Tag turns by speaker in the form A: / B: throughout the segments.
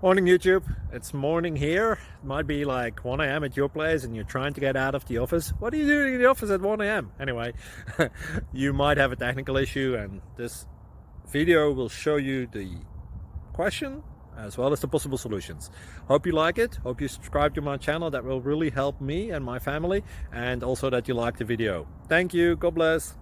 A: Morning YouTube, it's morning here. It might be like 1 a.m. at your place and you're trying to get out of the office. What are you doing in the office at 1 a.m.? Anyway, you might have a technical issue and this video will show you the question as well as the possible solutions. Hope you like it, hope you subscribe to my channel. That will really help me and my family, and also that you like the video. Thank you, God bless.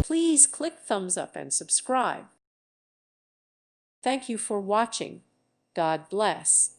B: Please click thumbs up and subscribe. Thank you for watching. God bless.